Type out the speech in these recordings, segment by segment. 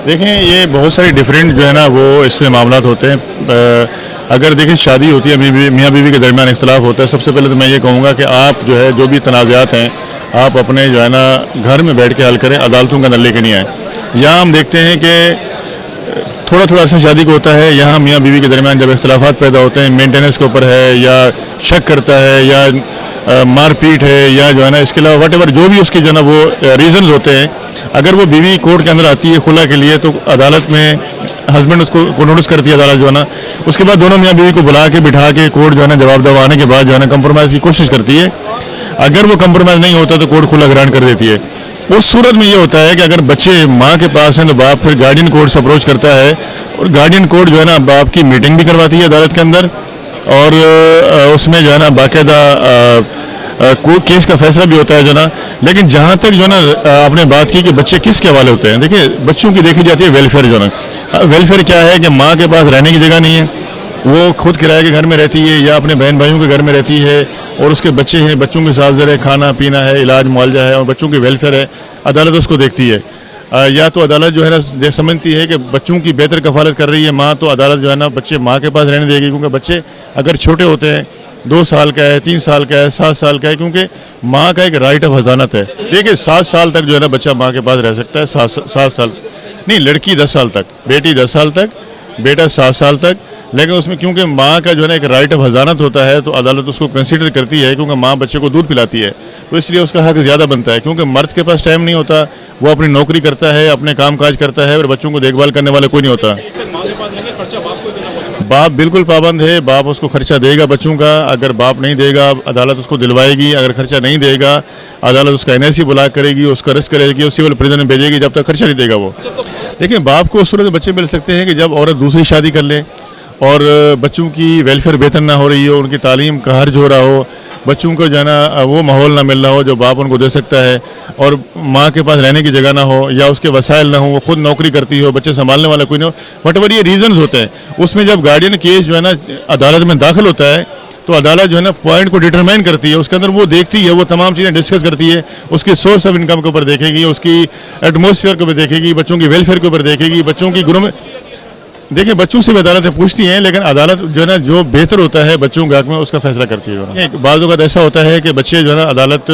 देखें, ये बहुत सारी डिफरेंट जो है ना वो इसमें मामला होते हैं। अगर देखें शादी होती है, मियाँ बीवी के दरमियान इख्तलाफ होता है, सबसे पहले तो मैं ये कहूँगा कि आप जो है जो भी तनाज़ात हैं आप अपने जो है ना घर में बैठ के हल करें, अदालतों का न लेके नहीं आए। यहाँ हम देखते हैं कि थोड़ा थोड़ा अर्सा शादी को होता है, यहाँ मियाँ बीवी के दरमियान जब इख्तलाफात पैदा होते हैं, मेंटेनेंस के ऊपर है या शक करता है या मारपीट है या जो है ना इसके अलावा वट जो भी उसके जो है ना वो रीज़न्स होते हैं, अगर वो बीवी कोर्ट के अंदर आती है खुला के लिए तो अदालत में हस्बैंड उसको नोटिस करती है अदालत जो है ना, उसके बाद दोनों मियाँ बीवी को बुला के बिठा के कोर्ट जो है ना जवाब दवाने के बाद जो है ना कंप्रोमाइज़ की कोशिश करती है। अगर वो कंप्रोमाइज़ नहीं होता तो कोर्ट खुला ग्रांट कर देती है। उस सूरत में ये होता है कि अगर बच्चे माँ के पास हैं तो बाप फिर गार्डियन कोर्ट से अप्रोच करता है और गार्डियन कोर्ट जो है ना बाप की मीटिंग भी करवाती है अदालत के अंदर और उसमें जो है ना बाकायदा केस का फैसला भी होता है जो ना। लेकिन जहाँ तक जो ना आपने बात की कि बच्चे किसके हवाले होते हैं, देखिए बच्चों की देखी जाती है वेलफेयर जो ना। वेलफेयर क्या है कि माँ के पास रहने की जगह नहीं है, वो खुद किराए के घर में रहती है या अपने बहन भाइयों के घर में रहती है और उसके बच्चे हैं, बच्चों के साथ ज़रा खाना पीना है, इलाज मुआवजा है और बच्चों की वेलफेयर है, अदालत उसको देखती है। या तो अदालत जो है ना समझती है कि बच्चों की बेहतर कफालत कर रही है माँ, तो अदालत जो है ना बच्चे माँ के पास रहने देगी, क्योंकि बच्चे अगर छोटे होते हैं 2 साल का है, 3 साल का है, 7 साल का है, क्योंकि माँ का एक राइट ऑफ हज़ानत है। देखिए 7 साल तक जो है ना बच्चा माँ के पास रह सकता है, 7 साल नहीं, लड़की 10 साल तक, बेटी 10 साल तक, बेटा 7 साल तक। लेकिन उसमें क्योंकि माँ का जो है ना एक राइट ऑफ हज़ानत होता है तो अदालत उसको कंसीडर करती है, क्योंकि माँ बच्चे को दूध पिलाती है तो इसलिए उसका हक ज़्यादा बनता है। क्योंकि मर्द के पास टाइम नहीं होता, वो अपनी नौकरी करता है, अपने काम काज करता है और बच्चों को देखभाल करने वाला कोई नहीं होता। बाप बिल्कुल पाबंद है, बाप उसको खर्चा देगा बच्चों का। अगर बाप नहीं देगा अदालत उसको दिलवाएगी, अगर खर्चा नहीं देगा अदालत उसका NIC बुला करेगी, उसका अरेस्ट करेगी और सिविल प्रिजन में भेजेगी जब तक खर्चा नहीं देगा वो। देखिए बाप को उस सूरत में बच्चे मिल सकते हैं कि जब औरत दूसरी शादी कर ले और बच्चों की वेलफेयर बेहतर ना हो रही हो, उनकी तालीम का हर्ज हो रहा हो, बच्चों को जो है ना वो माहौल ना मिल रहा हो जो बाप उनको दे सकता है और माँ के पास रहने की जगह ना हो या उसके वसाइल ना हो, वो खुद नौकरी करती हो, बच्चे संभालने वाला कोई ना हो, वटएवर ये रीजंस होते हैं। उसमें जब गार्डियन केस जो है ना अदालत में दाखिल होता है तो अदालत जो है ना पॉइंट को डिटरमाइन करती है, उसके अंदर वो देखती है, वो तमाम चीज़ें डिस्कस करती है, उसकी सोर्स ऑफ इनकम के ऊपर देखेगी, उसकी एटमोसफियर के ऊपर देखेगी, बच्चों की वेलफेयर के ऊपर देखेगी, बच्चों की गुरु में। देखिए बच्चों से भी अदालतें पूछती हैं, लेकिन अदालत जो है ना जो बेहतर होता है बच्चों के हक में उसका फैसला करती है। बाज़ों का ऐसा होता है कि बच्चे जो है ना अदालत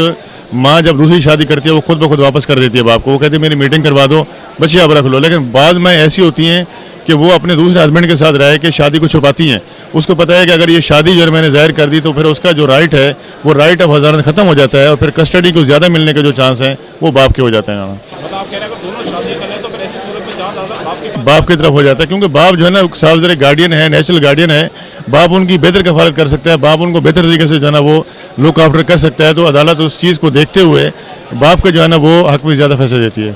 माँ जब दूसरी शादी करती है वो खुद ब खुद वापस कर देती है बाप को, वो कहती है मेरी मीटिंग करवा दो, बच्चे आप रख लो। लेकिन बाद में ऐसी होती हैं कि वो अपने दूसरे हस्बैंड के साथ रह के शादी को छुपाती हैं। उसको पता है कि अगर ये शादी जो है मैंने ज़ाहिर कर दी तो फिर उसका जो राइट है वो राइट ऑफ हज़ानत ख़त्म हो जाता है और फिर कस्टडी को ज़्यादा मिलने के जो चांस हैं वो बाप के हो जाते हैं। बाप की तरफ हो जाता है, क्योंकि बाप जो है ना सार्वजनिक गार्डियन है, नेचुरल गार्डियन है, बाप उनकी बेहतर कफालत कर सकता है, बाप उनको बेहतर तरीके से जो है ना वो लुक आफ्टर कर सकता है। तो अदालत उस चीज़ को देखते हुए बाप का जो है ना वो हक में ज़्यादा फैसला देती है।